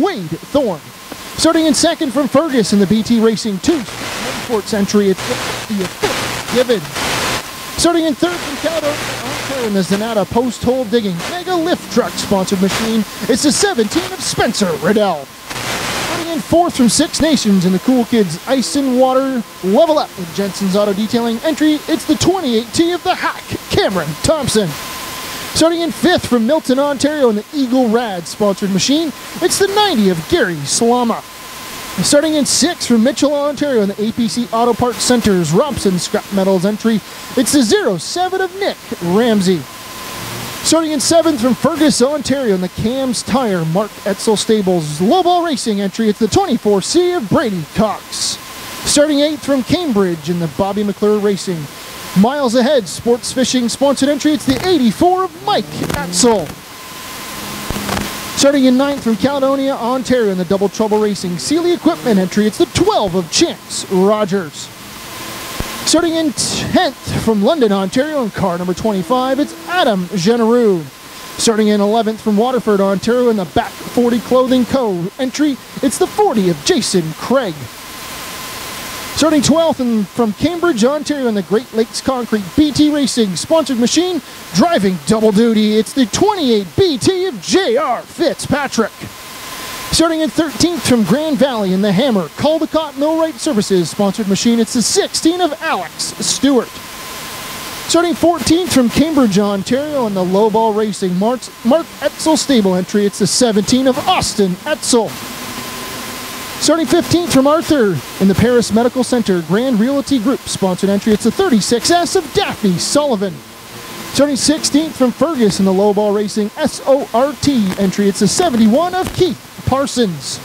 Wade Thorne. Starting in second from Fergus in the BT Racing 2 Motorsports entry, it's the Given. Starting in third from Caledonia in the Zanata post-hole digging mega lift truck sponsored machine, it's the 17 of Spencer Riddell. Starting in fourth from Six Nations in the Cool Kids Ice and Water Level Up with Jensen's Auto Detailing entry, it's the 28T of the Hack, Cameron Thompson. Starting in fifth from Milton, Ontario in the Eagle Rad sponsored machine, it's the 90 of Gary Slama. Starting in sixth from Mitchell, Ontario in the APC Auto Parts Center's Robson Scrap Metals entry, it's the 07 of Nick Ramsey. Starting in seventh from Fergus, Ontario in the Cam's Tire Mark Etzel Stables Lowball Racing entry, it's the 24C of Brady Cox. Starting eighth from Cambridge in the Bobby McClure Racing Miles Ahead Sports Fishing sponsored entry, it's the 84 of Mike Etzel. Starting in ninth from Caledonia, Ontario in the Double Trouble Racing Sealy Equipment entry, it's the 12 of Chance Rogers. Starting in 10th from London, Ontario in car number 25, it's Adam Genereux. Starting in 11th from Waterford, Ontario in the Back 40 Clothing Co. entry, it's the 40 of Jason Craig. Starting 12th and from Cambridge, Ontario in the Great Lakes Concrete BT Racing sponsored machine, driving double duty, it's the 28 BT of JR Fitzpatrick. Starting in 13th from Grand Valley in the Hammer Caldecott Millwright Services sponsored machine, it's the 16 of Alex Stewart. Starting 14th from Cambridge, Ontario in the Lowball Racing Mark Etzel Stable entry, it's the 17 of Austin Etzel. Starting 15th from Arthur in the Paris Medical Center Grand Realty Group sponsored entry, it's the 36S of Daphne Sullivan. Starting 16th from Fergus in the Lowball Racing SORT entry, it's the 71 of Keith Parsons.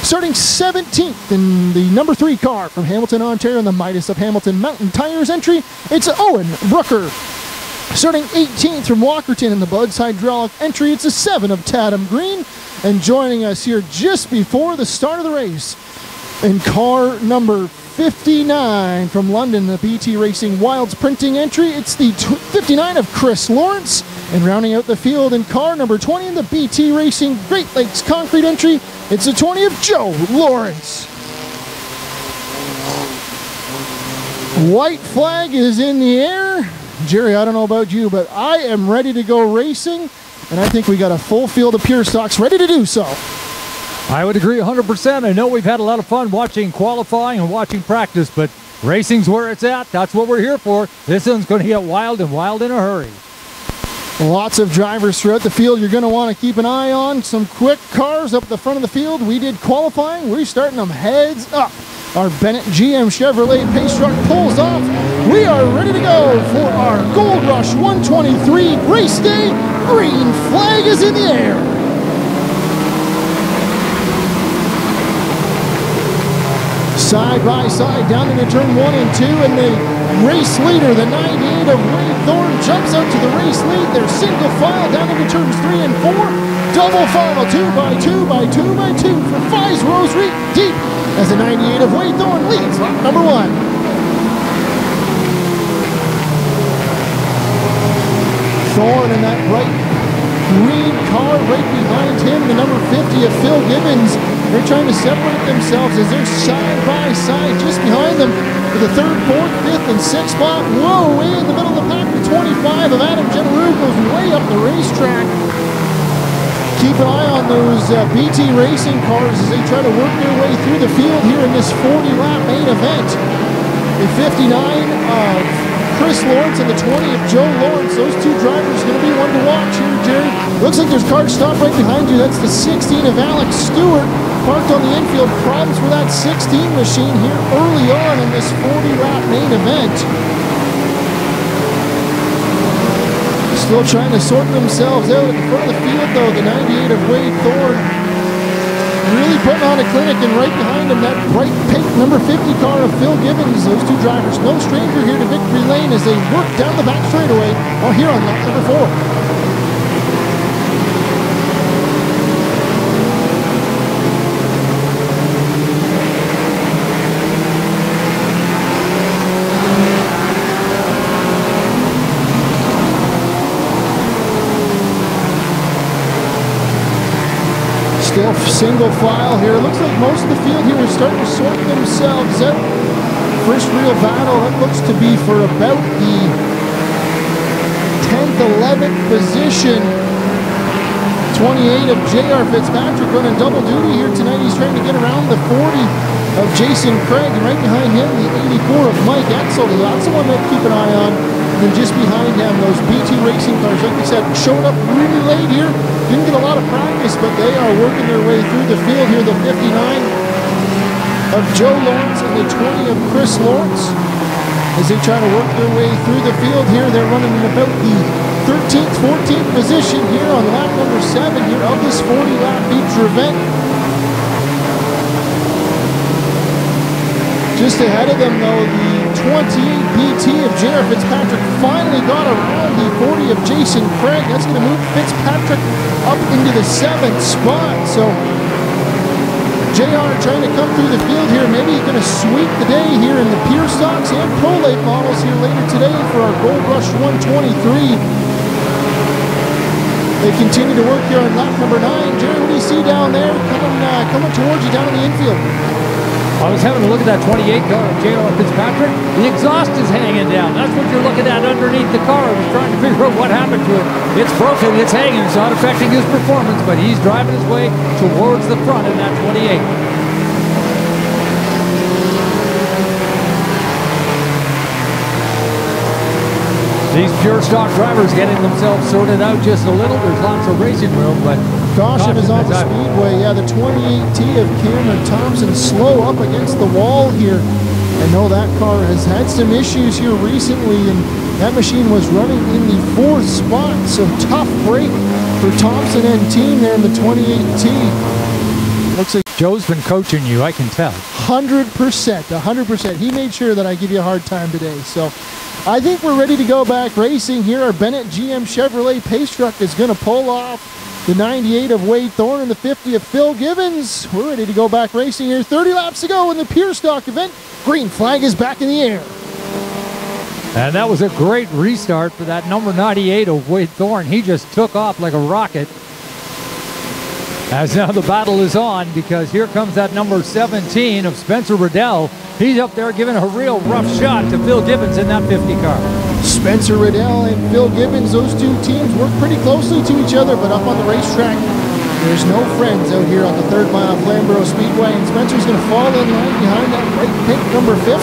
Starting 17th in the number 3 car from Hamilton, Ontario in the Midas of Hamilton Mountain Tires entry, it's Owen Brooker. Starting 18th from Walkerton in the Buds Hydraulic entry, it's a 7 of Tatum Green. And joining us here just before the start of the race in car number 59 from London, the BT Racing Wilds Printing entry, it's the 59 of Chris Lawrence. And rounding out the field in car number 20 in the BT Racing Great Lakes Concrete entry, it's the 20 of Joe Lawrence. White flag is in the air. Jerry, I don't know about you, but I am ready to go racing, and I think we got a full field of pure stocks ready to do so. I would agree 100%. I know we've had a lot of fun watching qualifying and watching practice, but racing's where it's at. That's what we're here for. This one's going to get wild and wild in a hurry. Lots of drivers throughout the field you're going to want to keep an eye on. Some quick cars up the front of the field. We did qualifying. We're starting them heads up. Our Bennett GM Chevrolet pace truck pulls off. We are ready to go for our Gold Rush 123 race day. Green flag is in the air. Side by side down into turn 1 and 2, and the race leader, the 98 of Wade Thorne, jumps out to the race lead. They're single file down into turns 3 and 4. Double file 2 by 2 by 2 by 2 for 5 rows deep as the 98 of Wade Thorne leads lap number 1. Thorne in that bright green car right behind him, the number 50 of Phil Gibbons. They're trying to separate themselves as they're side by side just behind them for the 3rd, 4th, 5th, and 6th spot. Whoa, way in the middle of the pack, the 25 of Adam Genereux goes way up the racetrack. Keep an eye on those BT Racing cars as they try to work their way through the field here in this 40-lap main event. The 59 of Chris Lawrence and the 20 of Joe Lawrence. Those two drivers going to be one to watch here, Jerry. Looks like there's cars stopped right behind you. That's the 16 of Alex Stewart, parked on the infield. Problems with that 16 machine here early on in this 40-lap main event. Still trying to sort themselves out at the front of the field, though. The 98 of Wade Thorne really putting on a clinic, and right behind him, that bright pink number 50 car of Phil Gibbons. Those two drivers, no stranger here to victory lane as they work down the back straightaway here on lap number 4. Still Single file here. It looks like most of the field here is starting to sort themselves out. First real battle, that looks to be for about the 10th, 11th position. 28 of JR Fitzpatrick running double duty here tonight. He's trying to get around the 40 of Jason Craig, and right behind him, the 84 of Mike Etzel. That's the one to keep an eye on. And just behind him, those BT racing cars, like I said, showed up really late here. Didn't get a lot of practice, but they are working their way through the field here. The 59 of Joe Lawrence and the 20 of Chris Lawrence. As they try to work their way through the field here, they're running in about the 13th, 14th position here on lap number 7 here of this 40-lap feature event. Just ahead of them, though, the 28 BT of JR Fitzpatrick finally got around the 40 of Jason Craig. That's going to move Fitzpatrick up into the 7th spot. So JR trying to come through the field here. Maybe he's going to sweep the day here in the pure stocks and prolate models here later today for our Gold Rush 123. They continue to work here on lap number 9. Jerry, what do you see down there coming towards you down in the infield? I was having a look at that 28 car of JR Fitzpatrick. The exhaust is hanging down. That's what you're looking at underneath the car. I was trying to figure out what happened to it. It's broken, it's hanging, it's not affecting his performance, but he's driving his way towards the front in that 28. These pure stock drivers getting themselves sorted out just a little. There's lots of racing room, but caution is on the speedway. Yeah, the 28T of Cameron Thompson slow up against the wall here. I know that car has had some issues here recently, and that machine was running in the 4th spot. So tough break for Thompson and team there in the 28T. Looks like Joe's been coaching you, I can tell. 100%, 100%. He made sure that I give you a hard time today. So I think we're ready to go back racing here. Our Bennett GM Chevrolet Pace Truck is going to pull off the 98 of Wade Thorne and the 50 of Phil Gibbons. We're ready to go back racing here. 30 laps to go in the pure stock event. Green flag is back in the air. And that was a great restart for that number 98 of Wade Thorne. He just took off like a rocket. As now the battle is on, because here comes that number 17 of Spencer Riddell. He's up there giving a real rough shot to Phil Gibbons in that 50 car. Spencer Riddell and Phil Gibbons, those two teams work pretty closely to each other, but up on the racetrack, there's no friends out here on the 3rd mile of Flamboro Speedway, and Spencer's going to fall in line behind that bright pink number 50.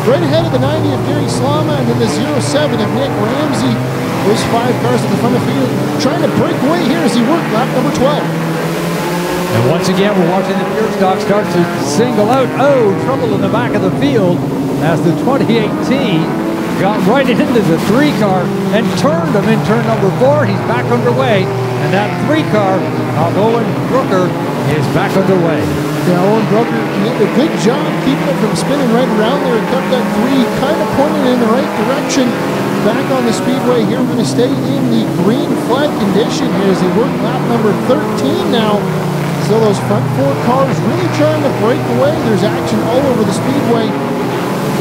Right ahead of the 90 of Gary Slama, and then the 07 of Nick Ramsey. Those 5 cars at the front of the field trying to break away here as he worked lap number 12. And once again, we're watching the pure stock start to single out. Oh, trouble in the back of the field as the 28T got right into the 3 car and turned him in turn number 4. He's back underway, and that 3 car of Owen Brooker is back underway. Yeah, Owen Brooker did a good job keeping it from spinning right around there and kept that 3 kind of pointed in the right direction. Back on the speedway here, we're going to stay in the green flag condition here as they work lap number 13 now. So those front 4 cars really trying to break away. There's action all over the speedway.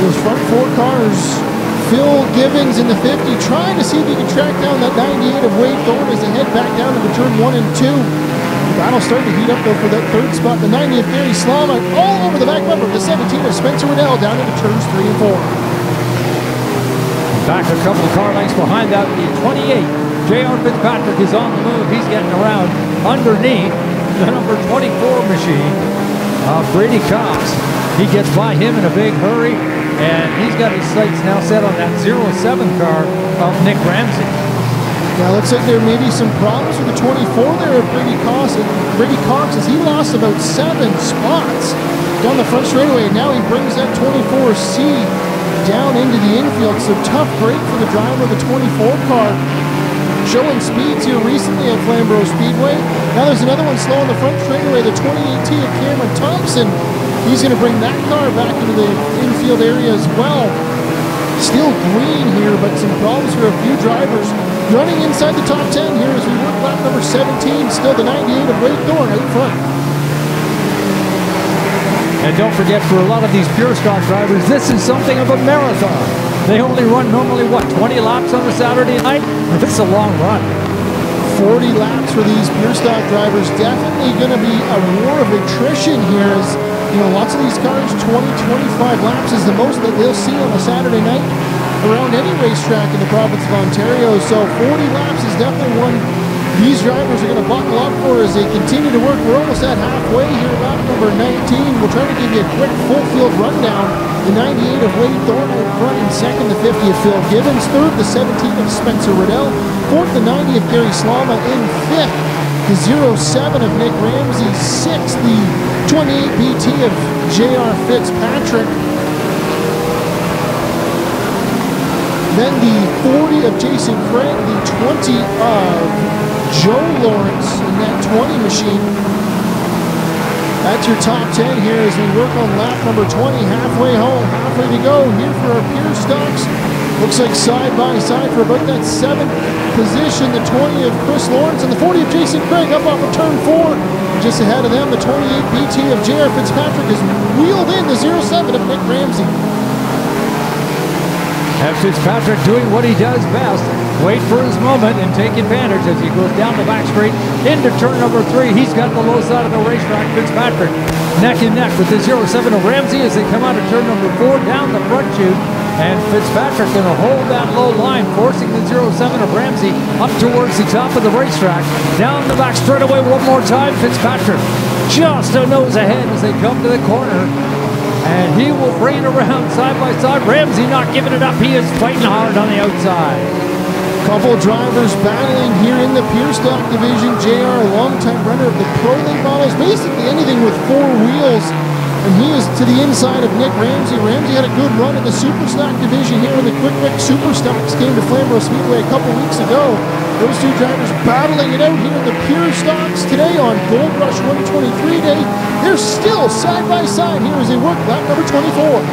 Those front 4 cars, Phil Gibbons in the 50, trying to see if he can track down that 98 of Wade Thorne as they head back down to turn 1 and 2. The battle's starting to heat up though for that 3rd spot. The 90 of Gary Slama all over the back bumper of the 17 of Spencer Riddell down into turns 3 and 4. Back a couple of car lengths behind that, the 28. JR Fitzpatrick is on the move. He's getting around underneath the number 24 machine, Brady Cox. He gets by him in a big hurry, and he's got his sights now set on that 07 car of Nick Ramsey. Now looks like there may be some problems with the 24 there of Brady Cox as he lost about 7 spots down the front straightaway, and now he brings that 24C down into the infield. So tough break for the driver of the 24 car. Showing speeds here recently at Flamboro Speedway. Now there's another one slow on the front straightaway, the 28T of Cameron Thompson. He's going to bring that car back into the infield area as well. Still green here, but some problems for a few drivers. Running inside the top 10 here as we work lap number 17. Still the 98 of Wade Thorne out front. And don't forget, for a lot of these pure stock drivers, this is something of a marathon. They only run normally, what, 20 laps on a Saturday night? This is a long run. 40 laps for these pure stock drivers. Definitely going to be a war of attrition here, as you know, lots of these cars, 20-25 laps is the most that they'll see on a Saturday night around any racetrack in the province of Ontario. So 40 laps is definitely one these drivers are going to buckle up for as they continue to work. We're almost at halfway here, lap number 19. We'll try to give you a quick full field rundown. The 98 of Wade Thorne in front, in second the 50 of Phil Gibbons, third the 17 of Spencer Riddell, fourth the 90 of Gary Slama, in fifth the 07 of Nick Ramsey, sixth the 28 BT of JR Fitzpatrick, then the 40 of Jason Craig, the 20 of Joe Lawrence in that 20 machine. That's your top 10 here as we work on lap number 20, halfway home, halfway to go here for our pure stocks. Looks like side by side for about that 7th position, the 20 of Chris Lawrence and the 40 of Jason Craig up off of turn 4. Just ahead of them, the 28 BT of JR Fitzpatrick is wheeled in the 07 of Nick Ramsey. And Fitzpatrick doing what he does best, wait for his moment and take advantage as he goes down the back straight into turn number 3. He's got the low side of the racetrack. Fitzpatrick neck and neck with the 07 of Ramsey as they come out of turn number 4 down the front chute. And Fitzpatrick going to hold that low line, forcing the 07 of Ramsey up towards the top of the racetrack. Down the back straightaway one more time. Fitzpatrick just a nose ahead as they come to the corner. And he will bring it around side by side. Ramsey not giving it up. He is fighting hard on the outside. Couple drivers battling here in the pure stock division. JR, a longtime runner of the Pro League models, basically anything with 4 wheels. And he is to the inside of Nick Ramsey. Ramsey had a good run in the super stock division here when the Quick Super Stocks came to Flamboro Speedway a couple weeks ago. Those two drivers battling it out here in the pure stocks today on Gold Rush 123 Day. They're still side by side here as they work lap number 24.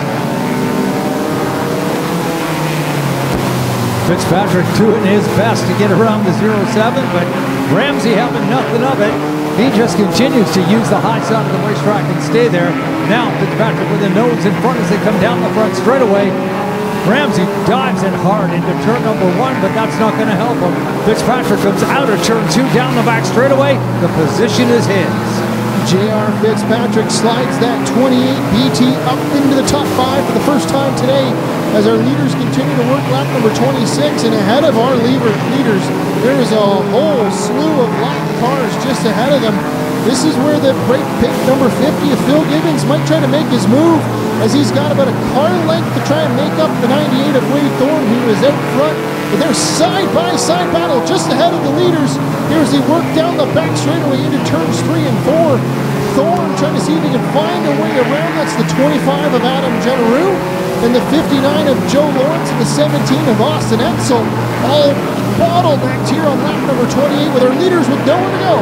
Fitzpatrick doing his best to get around the 07, but Ramsey having nothing of it. He just continues to use the high side of the racetrack and stay there. Now Fitzpatrick with a nose in front as they come down the front straightaway. Ramsey dives it hard into turn number 1, but that's not going to help him. Fitzpatrick comes out of turn 2 down the back straightaway. The position is his. JR Fitzpatrick slides that 28 BT up into the top 5 for the first time today as our leaders continue to work lap number 26. And ahead of our leaders, there is a whole slew of lap cars just ahead of them. This is where the brake pick number 50 of Phil Gibbons might try to make his move, as he's got about a car length to try and make up the 98 of Wade Thorne, who is out front. But they're side-by-side battle just ahead of the leaders. Here's they work down the back straightaway into turns 3 and 4. Thorne trying to see if he can find a way around. That's the 25 of Adam Generou and the 59 of Joe Lawrence and the 17 of Austin Edsel. All bottlenecked here on lap number 28 with our leaders with nowhere to go.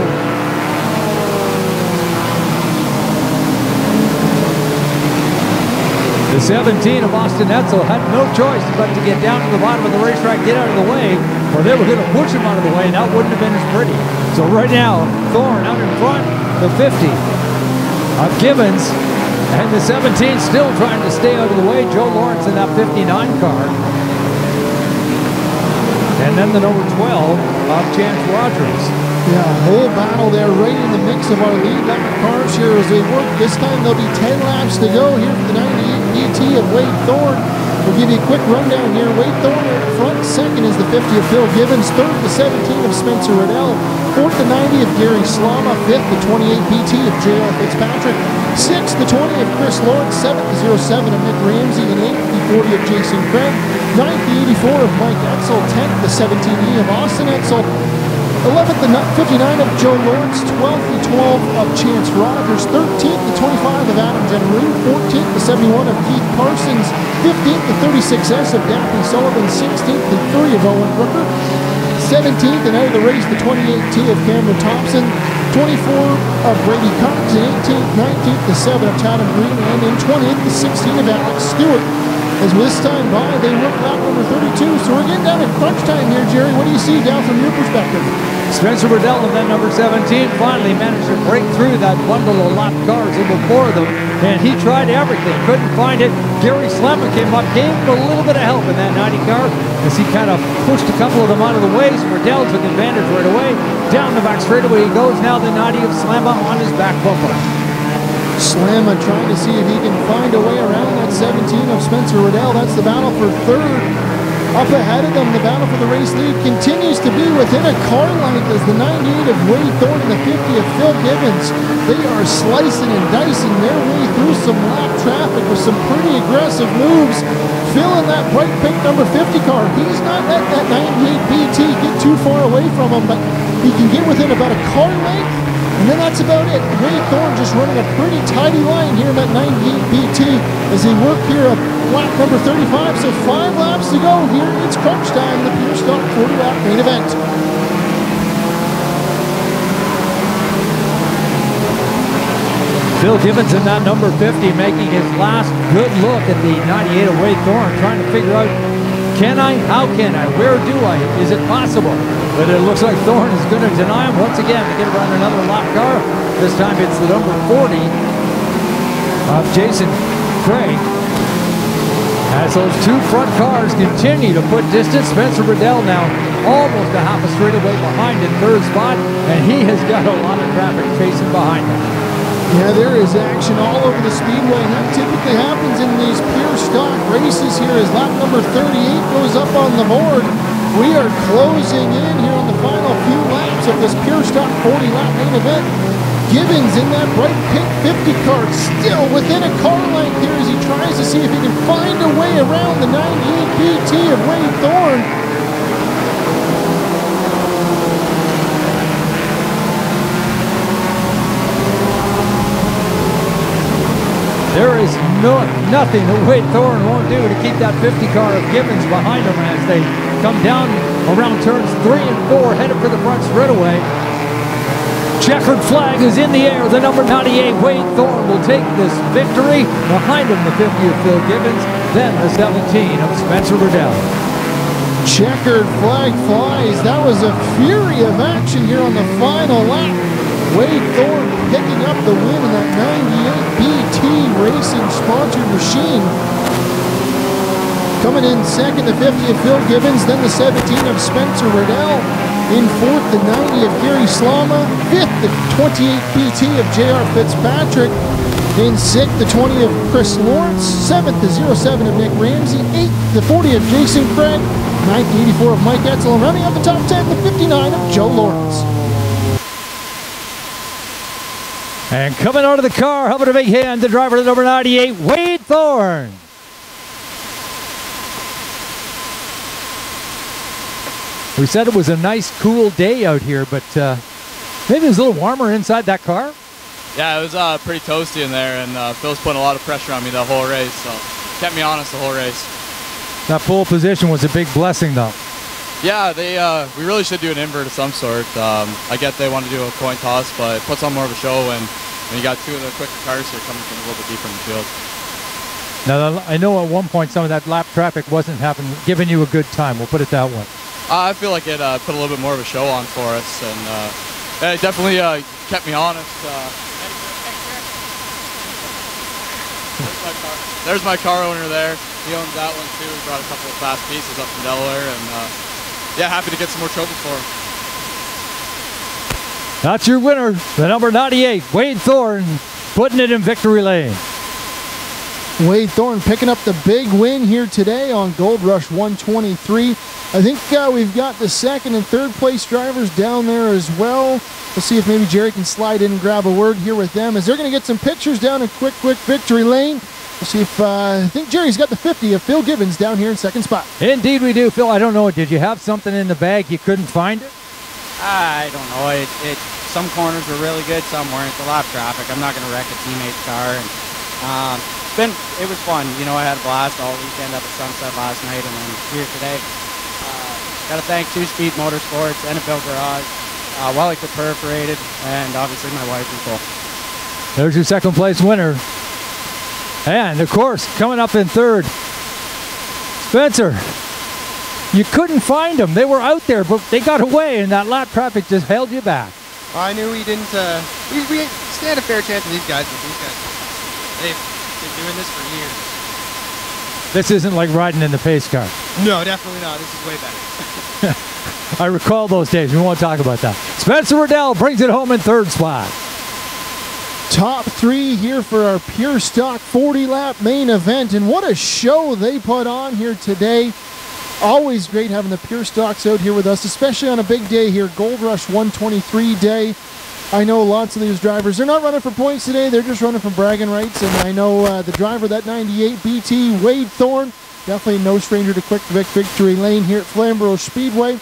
The 17 of Austin Edsel had no choice but to get down to the bottom of the racetrack, get out of the way, or they were going to push him out of the way, and that wouldn't have been as pretty. So right now, Thorne out in front, the 50 of Gibbons, and the 17 still trying to stay out of the way. Joe Lawrence in that 59 car. And then the number 12 of Chance Rogers. Yeah, whole battle there right in the mix of our lead lap cars here as they work. This time there'll be 10 laps to go here for the 98 BT of Wade Thorne. We'll give you a quick rundown here. Wade Thorne in front, second is the 50 of Phil Gibbons, third the 17 of Spencer Riddell, fourth the 90 of Gary Slama, fifth the 28 BT of JR Fitzpatrick, sixth the 20 of Chris Lawrence, seventh the 07 of Nick Ramsey, and eighth the 40 of Jason Craig, ninth the 84 of Mike Edsel, 10th the 17E of Austin Edsel, 11th the 59 of Joe Lawrence, 12th the 12 of Chance Rogers, 13th the 25 of Adam Generou, 14th the 71 of Keith Parsons, 15th the 36S of Daphne Sullivan, 16th the 3 of Owen Brooker, 17th and out of the race the 28T of Cameron Thompson, 24 of Brady Cox, and 18th, 19th the 7 of Tatum Green, and in 20th the 16 of Alex Stewart. As with this time by, they work lap number 32, so we're getting down to crunch time here, Jerry. What do you see down from your perspective? Spencer Riddell and then number 17 finally managed to break through that bundle of lap cars in before them, and he tried everything, couldn't find it. Gary Slama came up, gave him a little bit of help in that 90 car as he kind of pushed a couple of them out of the way. So Riddell took advantage right away. Down the back straightaway he goes. Now the 90 of Slama on his back bumper. Slama trying to see if he can find a way around that 17 of Spencer Riddell. That's the battle for third. Up ahead of them, the battle for the race lead continues to be within a car length as the 98 of Wade Thorne and the 50 of Phil Gibbons. They are slicing and dicing their way through some lap traffic with some pretty aggressive moves. Phil in that bright pink number 50 car, he's not letting that 98 BT get too far away from him, but he can get within about a car length. And then that's about it. Wade Thorne just running a pretty tidy line here in that 98 BT as they work here at lap number 35. So 5 laps to go here. It's crunch time, the Pure Stock 40 lap main event. Phil Gibbons in that number 50 making his last good look at the 98 of Wade Thorne, trying to figure out, can I? How can I? Where do I? Is it possible? But it looks like Thorne is going to deny him once again to get around another lap car. This time it's the number 40 of Jason Craig. As those two front cars continue to put distance, Spencer Riddell now almost a half a straightaway behind in third spot, and he has got a lot of traffic chasing behind him. Yeah, there is action all over the speedway, and that typically happens in these pure stock races here as lap number 38 goes up on the board. We are closing in here on the final few laps of this pure stock 40 lap main event. Gibbons in that bright pink 50 car, still within a car length here as he tries to see if he can find a way around the 98 BT of Wade Thorne. There is nothing that Wade Thorne won't do to keep that 50 car of Gibbons behind him as they come down around turns 3 and 4, headed for the front straightaway. Checkered flag is in the air. The number 98 Wade Thorne will take this victory. Behind him, the 50 of Phil Gibbons, then the 17 of Spencer Riddell. Checkered flag flies. That was a fury of action here on the final lap. Wade Thorne picking up the win in that 98 BT Racing sponsored machine. Coming in second, the 50 of Phil Gibbons, then the 17 of Spencer Riddell. In fourth, the 90 of Gary Slama. Fifth, the 28 BT of JR Fitzpatrick. In sixth, the 20 of Chris Lawrence. Seventh, the 07 of Nick Ramsey. Eighth, the 40 of Jason Craig. Ninth, the 84 of Mike Etzel. And rounding out the top 10, the 59 of Joe Lawrence. And coming out of the car, helping a big hand, the driver of the number 98, Wade Thorne. We said it was a nice, cool day out here, but maybe it was a little warmer inside that car. Yeah, it was pretty toasty in there, and Phil's putting a lot of pressure on me the whole race, so kept me honest the whole race. That pole position was a big blessing, though. Yeah, we really should do an invert of some sort. I get they want to do a coin toss, but it puts on more of a show when you got two of the quicker cars here coming from a little bit deeper in the field. Now, I know at one point some of that lap traffic wasn't giving you a good time. We'll put it that way. I feel like it put a little bit more of a show on for us, and it definitely kept me honest. There's my car owner there. He owns that one too. He brought a couple of fast pieces up from Delaware, and yeah, happy to get some more trophies for him. That's your winner, the number 98, Wade Thorne, putting it in victory lane. Wade Thorne picking up the big win here today on Gold Rush 123. I think we've got the second and third place drivers down there as well. We'll see if maybe Jerry can slide in and grab a word here with them as they're going to get some pictures down in quick victory lane. We'll see if I think Jerry's got the 50 of Phil Gibbons down here in second spot. Indeed we do, Phil. I don't know, did you have something in the bag you couldn't find it? I don't know. Some corners were really good, some weren't. A lot of traffic. I'm not going to wreck a teammate's car. And it was fun. You know, I had a blast all weekend up at Sunset last night and then here today. Got to thank Two Speed Motorsports, NFL Garage, Wellick Perforated, and obviously my wife, Nicole. There's your second place winner. And of course, coming up in third, Spencer. You couldn't find them. They were out there, but they got away, and that lap traffic just held you back. Well, I knew we didn't. We stand a fair chance with these guys, but these guys, they've been doing this for years. This isn't like riding in the pace car. No, definitely not. This is way better. I recall those days. We won't talk about that. Spencer Riddell brings it home in third spot. Top 3 here for our Pure Stock 40-lap main event, and what a show they put on here today. Always great having the Pure Stocks out here with us, especially on a big day here, Gold Rush 123 day. I know lots of these drivers, they're not running for points today, they're just running for bragging rights, and I know the driver of that 98 BT, Wade Thorne, definitely no stranger to quick victory lane here at Flamboro Speedway.